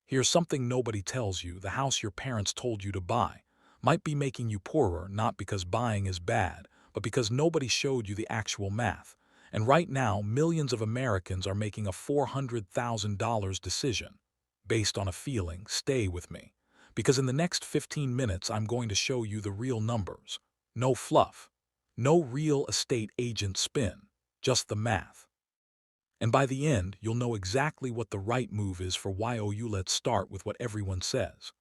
Here's something nobody tells you: the house your parents told you to buy might be making you poorer, not because buying is bad, but because nobody showed you the actual math. And right now, millions of Americans are making a $400,000 decision based on a feeling. Stay with me, because in the next 15 minutes I'm going to show you the real numbers. No fluff, no real estate agent spin, just the math. And by the end, you'll know exactly what the right move is for you. Let's start with what everyone says.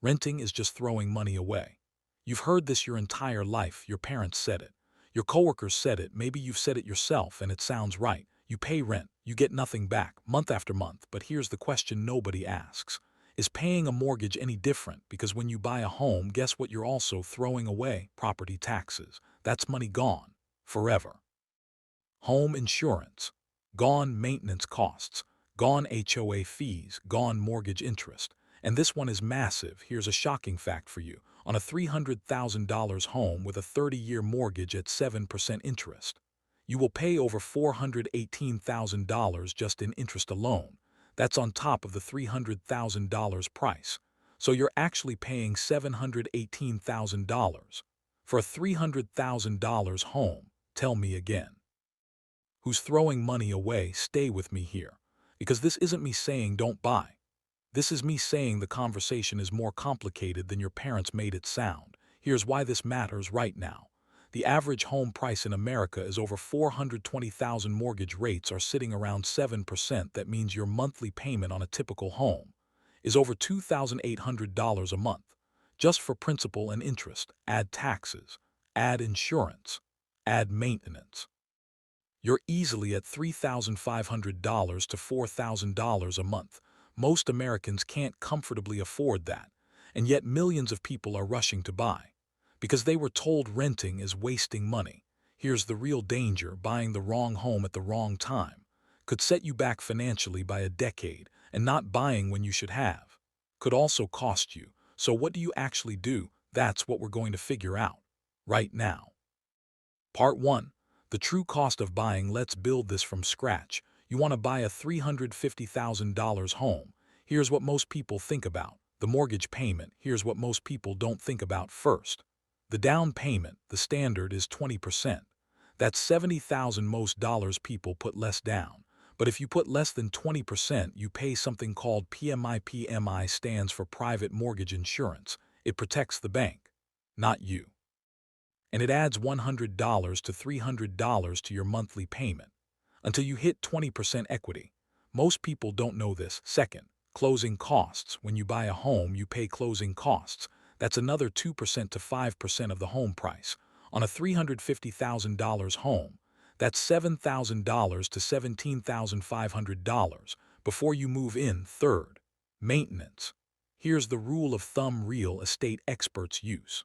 Renting is just throwing money away. You've heard this your entire life. Your parents said it. Your coworkers said it. Maybe you've said it yourself, and it sounds right. You pay rent. You get nothing back, month after month. But here's the question nobody asks. Is paying a mortgage any different? Because when you buy a home, guess what you're also throwing away? Property taxes. That's money gone. Forever. Home insurance. Gone maintenance costs, gone HOA fees, gone mortgage interest. And this one is massive. Here's a shocking fact for you. On a $300,000 home with a 30-year mortgage at 7% interest, you will pay over $418,000 just in interest alone. That's on top of the $300,000 price. So you're actually paying $718,000 for a $300,000 home. Tell me again. Who's throwing money away? Stay with me here, because this isn't me saying don't buy. This is me saying the conversation is more complicated than your parents made it sound. Here's why this matters right now. The average home price in America is over $420,000. Mortgage rates are sitting around 7%. That means your monthly payment on a typical home is over $2,800 a month, just for principal and interest. Add taxes, add insurance, add maintenance. You're easily at $3,500 to $4,000 a month. Most Americans can't comfortably afford that, and yet millions of people are rushing to buy because they were told renting is wasting money. Here's the real danger: buying the wrong home at the wrong time could set you back financially by a decade, and not buying when you should have could also cost you. So what do you actually do? That's what we're going to figure out right now. Part 1. The true cost of buying. Let's build this from scratch. You want to buy a $350,000 home. Here's what most people think about. The mortgage payment. Here's what most people don't think about first. The down payment. The standard is 20%. That's $70,000. Most dollars people put less down. But if you put less than 20%, you pay something called PMI. PMI stands for private mortgage insurance. It protects the bank, not you. And it adds $100 to $300 to your monthly payment until you hit 20% equity. Most people don't know this. Second, closing costs. When you buy a home, you pay closing costs. That's another 2% to 5% of the home price. On a $350,000 home, that's $7,000 to $17,500 before you move in. Third, maintenance. Here's the rule of thumb real estate experts use.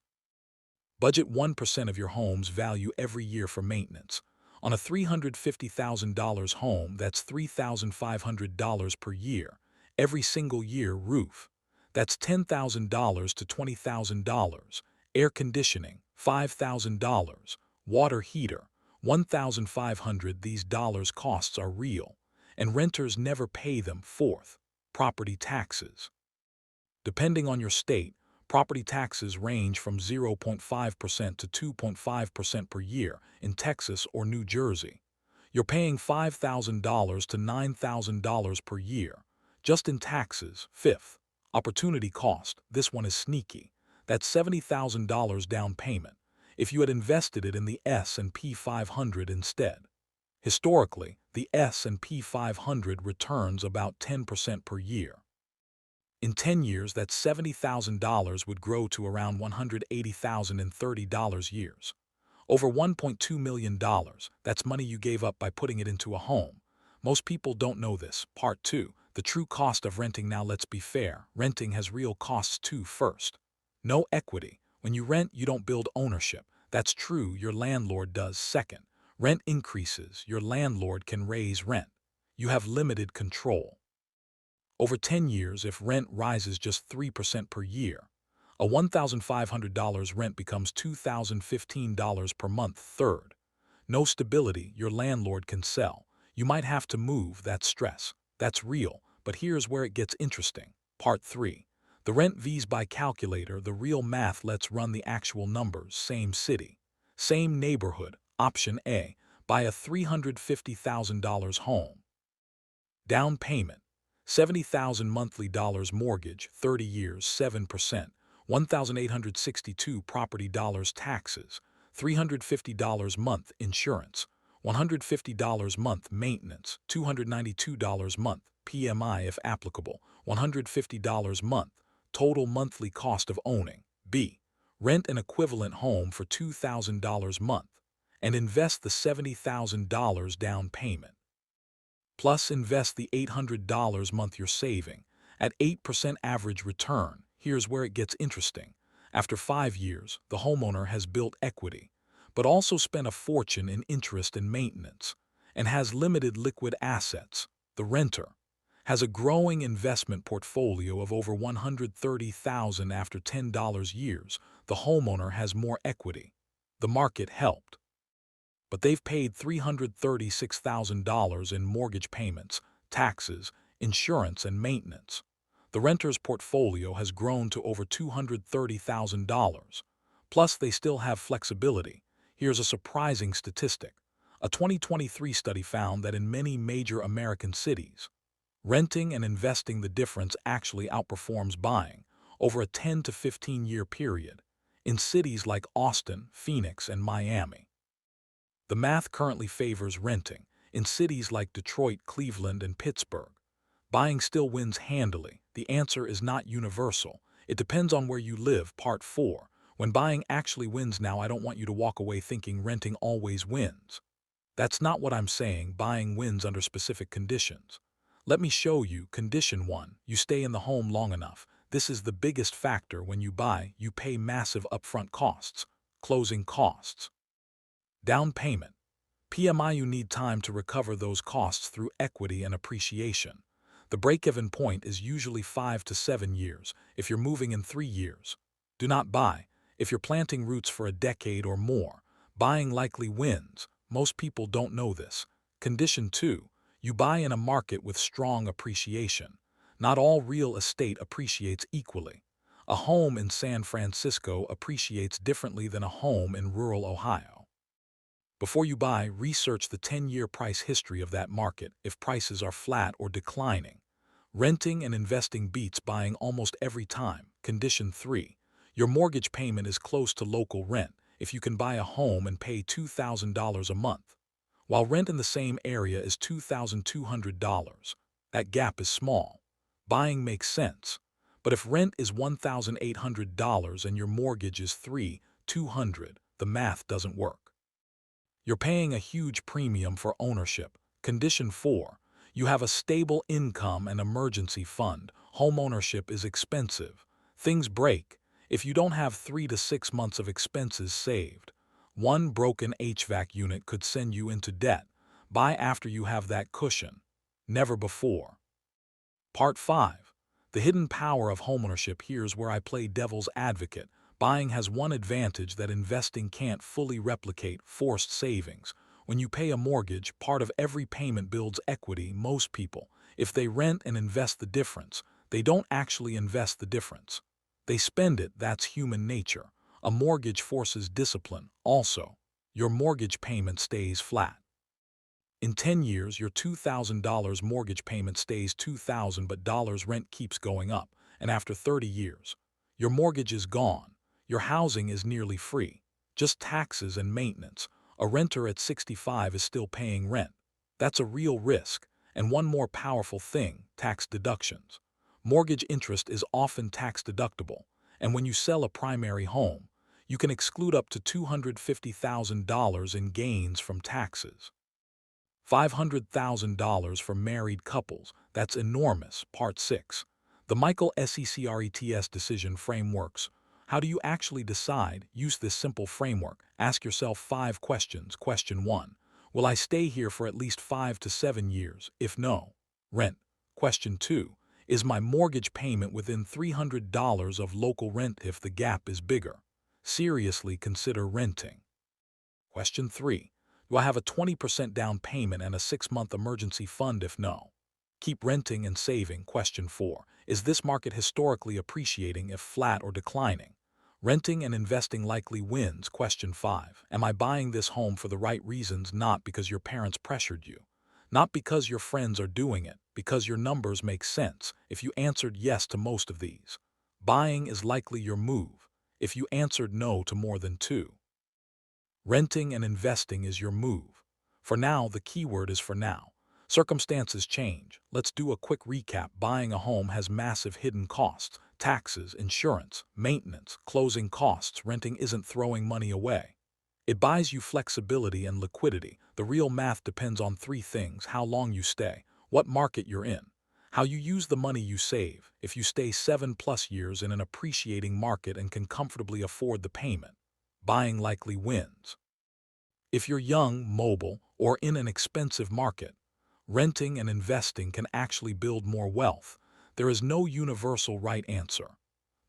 Budget 1% of your home's value every year for maintenance. On a $350,000 home, that's $3,500 per year. Every single year. Roof. That's $10,000 to $20,000. Air conditioning, $5,000. Water heater, $1,500. These dollars costs are real, and renters never pay them. Fourth, property taxes. Depending on your state, property taxes range from 0.5% to 2.5% per year. In Texas or New Jersey, you're paying $5,000 to $9,000 per year just in taxes. Fifth, opportunity cost. This one is sneaky. That's $70,000 down payment if you had invested it in the S&P 500 instead. Historically, the S&P 500 returns about 10% per year. In 10 years, that $70,000 would grow to around $180,000 in $30 years. Over $1.2 million. That's money you gave up by putting it into a home. Most people don't know this. Part 2. The true cost of renting. Now let's be fair. Renting has real costs too. First, no equity. When you rent, you don't build ownership. That's true, your landlord does. Second, rent increases. Your landlord can raise rent. You have limited control. Over 10 years, if rent rises just 3% per year, a $1,500 rent becomes $2,015 per month. Third, no stability. Your landlord can sell. You might have to move. That's stress. That's real. But here's where it gets interesting. Part 3. The rent V's by calculator. The real math. Let's run the actual numbers. Same city, same neighborhood. Option A. Buy a $350,000 home. Down payment, $70,000. Monthly dollars. Mortgage, 30 years, 7%, $1,862. Property dollars. Taxes, $350 month. Insurance, $150 month. Maintenance, $292 month. PMI if applicable, $150 month. Total monthly cost of owning. B. Rent an equivalent home for $2,000 month and invest the $70,000 down payment. Plus invest the $800 month you're saving at 8% average return. Here's where it gets interesting. After 5 years, the homeowner has built equity, but also spent a fortune in interest and maintenance, and has limited liquid assets. The renter has a growing investment portfolio of over $130,000. After $10 years. The homeowner has more equity. The market helped, but they've paid $336,000 in mortgage payments, taxes, insurance, and maintenance. The renter's portfolio has grown to over $230,000. Plus, they still have flexibility. Here's a surprising statistic. A 2023 study found that in many major American cities, renting and investing the difference actually outperforms buying over a 10 to 15-year period in cities like Austin, Phoenix, and Miami. The math currently favors renting. In cities like Detroit, Cleveland, and Pittsburgh, buying still wins handily. The answer is not universal. It depends on where you live. Part 4. When buying actually wins. Now, I don't want you to walk away thinking renting always wins. That's not what I'm saying. Buying wins under specific conditions. Let me show you. Condition 1. You stay in the home long enough. This is the biggest factor. When you buy, you pay massive upfront costs, closing costs, down payment, PMI. You need time to recover those costs through equity and appreciation. The break-even point is usually 5 to 7 years. If you're moving in 3 years, do not buy. If you're planting roots for a decade or more, buying likely wins. Most people don't know this. Condition 2. You buy in a market with strong appreciation. Not all real estate appreciates equally. A home in San Francisco appreciates differently than a home in rural Ohio. Before you buy, research the 10-year price history of that market. If prices are flat or declining, renting and investing beats buying almost every time. Condition 3. Your mortgage payment is close to local rent. If you can buy a home and pay $2,000 a month, while rent in the same area is $2,200, that gap is small. Buying makes sense. But if rent is $1,800 and your mortgage is $3,200, the math doesn't work. You're paying a huge premium for ownership. Condition 4. You have a stable income and emergency fund. Homeownership is expensive. Things break. If you don't have 3 to 6 months of expenses saved, one broken HVAC unit could send you into debt. Buy after you have that cushion, never before. Part 5. The hidden power of homeownership. Here's where I play devil's advocate. Buying has one advantage that investing can't fully replicate: forced savings. When you pay a mortgage, part of every payment builds equity. Most people, if they rent and invest the difference, they don't actually invest the difference. They spend it. That's human nature. A mortgage forces discipline. Also, your mortgage payment stays flat. In 10 years, your $2,000 mortgage payment stays $2,000, but dollars rent keeps going up. And after 30 years, your mortgage is gone. Your housing is nearly free. Just taxes and maintenance. A renter at 65 is still paying rent. That's a real risk. And one more powerful thing: tax deductions. Mortgage interest is often tax deductible. And when you sell a primary home, you can exclude up to $250,000 in gains from taxes. $500,000 for married couples. That's enormous. Part 6. The Michael Secrets decision frameworks. How do you actually decide? Use this simple framework. Ask yourself 5 questions. Question 1. Will I stay here for at least 5 to 7 years? If no, rent. Question 2. Is my mortgage payment within $300 of local rent? If the gap is bigger, seriously consider renting. Question 3. Do I have a 20% down payment and a 6-month emergency fund? If no, keep renting and saving. Question 4. Is this market historically appreciating if flat or declining? Renting and investing likely wins. Question 5. Am I buying this home for the right reasons, not because your parents pressured you? Not because your friends are doing it, because your numbers make sense. If you answered yes to most of these, buying is likely your move. If you answered no to more than 2, renting and investing is your move. For now, the keyword is for now. Circumstances change. Let's do a quick recap. Buying a home has massive hidden costs: taxes, insurance, maintenance, closing costs. Renting isn't throwing money away. It buys you flexibility and liquidity. The real math depends on 3 things: how long you stay, what market you're in, how you use the money you save. If you stay 7+ years in an appreciating market and can comfortably afford the payment, buying likely wins. If you're young, mobile, or in an expensive market, renting and investing can actually build more wealth. There is no universal right answer.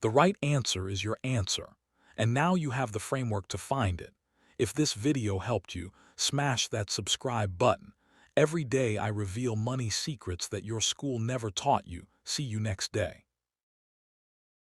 The right answer is your answer, and now you have the framework to find it. If this video helped you, smash that subscribe button. Every day I reveal money secrets that your school never taught you. See you next day.